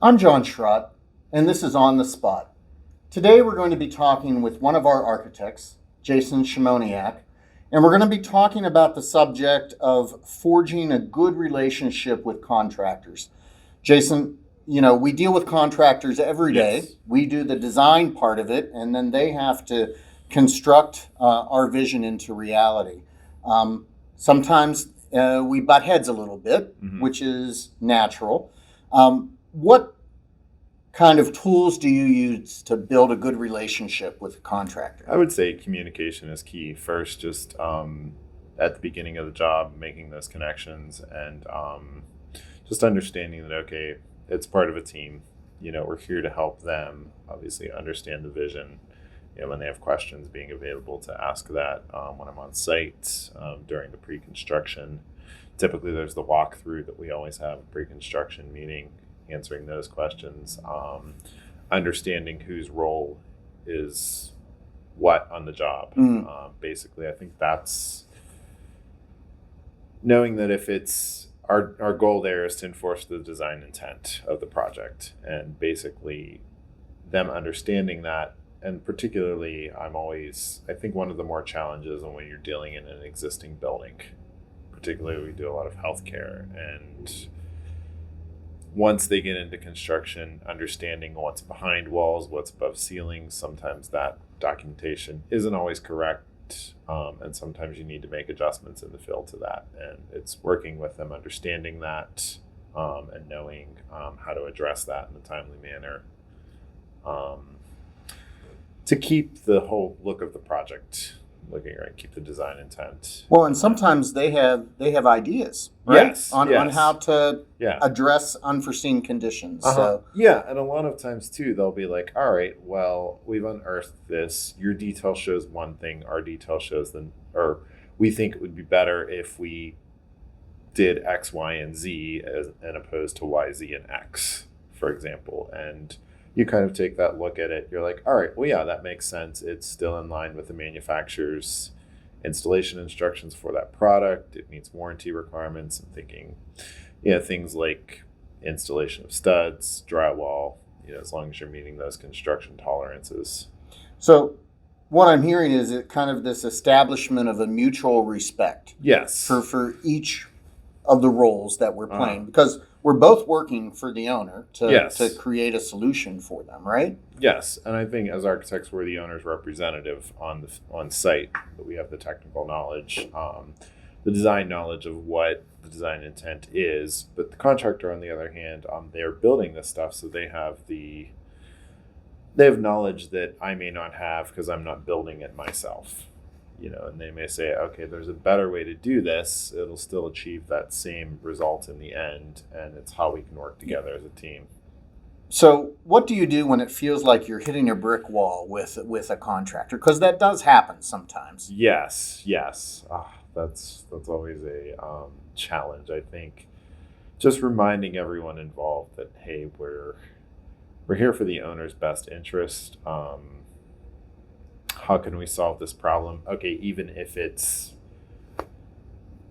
I'm John Schrott, and this is On the Spot. Today we're going to be talking with one of our architects, Jason Shymoniak, and we're going to be talking about the subject of forging a good relationship with contractors. Jason, we deal with contractors every day. Yes. We do the design part of it, and then they have to construct our vision into reality. Sometimes we butt heads a little bit, which is natural. What kind of tools do you use to build a good relationship with a contractor? I would say communication is key. First, just at the beginning of the job, making those connections and just understanding that, okay, it's part of a team. We're here to help them obviously understand the vision. When they have questions, being available to ask that when I'm on site during the pre-construction. Typically, there's the walkthrough that we always have, a pre-construction meeting, answering those questions, understanding whose role is what on the job. Basically, I think that's knowing that if it's our goal there is to enforce the design intent of the project, and basically them understanding that. And particularly, I think one of the more challenges when you're dealing in an existing building, particularly we do a lot of healthcare, and once they get into construction, understanding what's behind walls, what's above ceilings, sometimes that documentation isn't always correct. And sometimes you need to make adjustments in the field to that. And it's working with them, understanding that, and knowing how to address that in a timely manner to keep the whole look of the project looking right, keep the design intent. Well, and sometimes they have ideas, right? Yes, on how to Yeah. address unforeseen conditions. So yeah, and a lot of times too, they'll be like, all right, well, we've unearthed this. Your detail shows one thing, our detail shows or we think it would be better if we did X, Y, and Z as opposed to Y, Z, and X, for example. And you kind of take that look at it. You're like, all right, well, yeah, that makes sense. It's still in line with the manufacturer's installation instructions for that product. It meets warranty requirements. And thinking, things like installation of studs, drywall, as long as you're meeting those construction tolerances. So what I'm hearing is it kind of this establishment of a mutual respect. Yes. For each of the roles that we're playing, because we're both working for the owner to create a solution for them, right? Yes, and I think as architects, we're the owner's representative on site, but we have the technical knowledge, the design knowledge of what the design intent is. But the contractor, on the other hand, they're building this stuff, so they have knowledge that I may not have because I'm not building it myself. And they may say, okay, there's a better way to do this. It'll still achieve that same result in the end, and it's how we can work together as a team. So what do you do when it feels like you're hitting a brick wall with a contractor? Because that does happen sometimes. Yes. That's always a challenge, I think. Just reminding everyone involved that, hey, we're here for the owner's best interest. How can we solve this problem? Okay, even if it's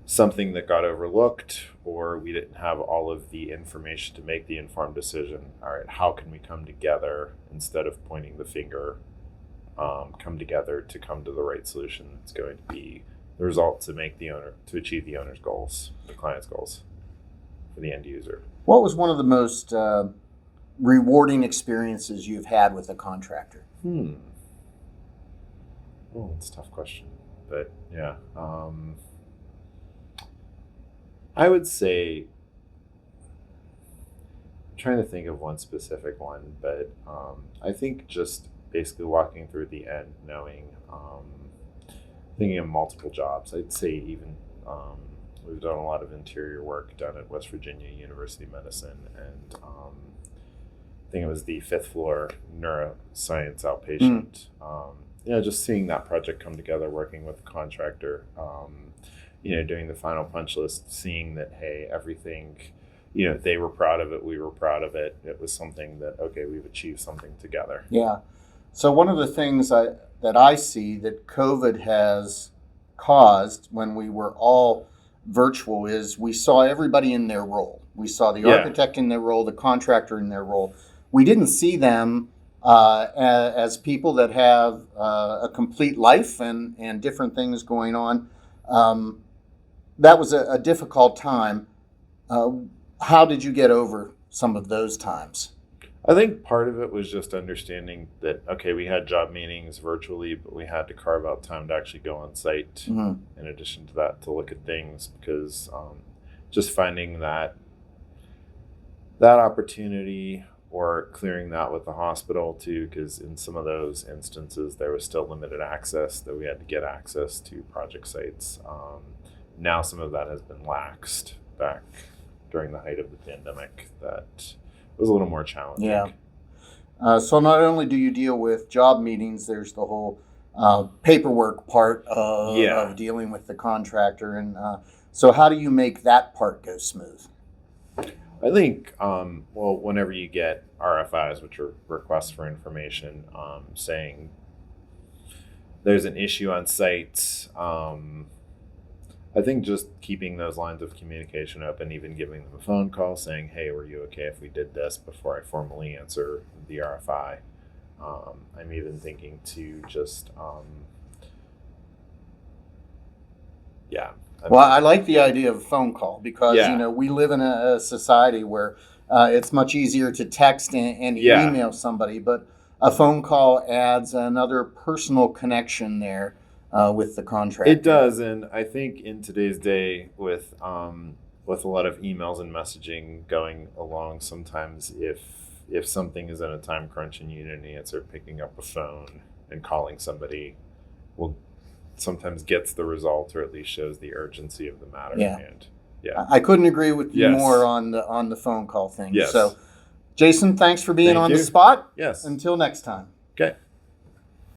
something that got overlooked or we didn't have all of the information to make the informed decision. All right, how can we come together instead of pointing the finger, come together to come to the right solution that's going to be the result to achieve the owner's goals, the client's goals for the end user. What was one of the most rewarding experiences you've had with a contractor? Oh, it's a tough question, but yeah. I would say, I'm trying to think of one specific one, but I think just basically walking through the end, knowing, thinking of multiple jobs. I'd say even we've done a lot of interior work down at West Virginia University of Medicine, and I think it was the 5th floor neuroscience outpatient. Just seeing that project come together, working with the contractor, doing the final punch list, seeing that, hey, everything, they were proud of it, we were proud of it. It was something that, okay, we've achieved something together. Yeah. So one of the things that I see that COVID has caused when we were all virtual is we saw everybody in their role. We saw the Yeah. architect in their role, the contractor in their role. We didn't see them as people that have a complete life and different things going on. That was a difficult time. How did you get over some of those times? I think part of it was just understanding that, okay, we had job meetings virtually, but we had to carve out time to actually go on site Mhm. in addition to that to look at things, because just finding that opportunity, or clearing that with the hospital too, because in some of those instances there was still limited access, that we had to get access to project sites. Now some of that has been laxed back during the height of the pandemic. That was a little more challenging. Yeah. So not only do you deal with job meetings, there's the whole paperwork part of dealing with the contractor. And so how do you make that part go smooth? I think, well, whenever you get RFIs, which are requests for information, saying there's an issue on site, I think just keeping those lines of communication open, even giving them a phone call saying, hey, were you okay if we did this, before I formally answer the RFI. I'm even thinking to just, Well, I like the idea of a phone call because, Yeah. you know, we live in a society where it's much easier to text and Yeah. email somebody, but a phone call adds another personal connection there with the contractor. It does, and I think in today's day, with a lot of emails and messaging going along, sometimes if something is in a time crunch and you didn't answer, picking up a phone and calling somebody will sometimes gets the result, or at least shows the urgency of the matter. Yeah. And I couldn't agree with you Yes. more on the phone call thing. Yes. So, Jason, thanks for being Thank on you. the spot. Yes. Until next time. Okay.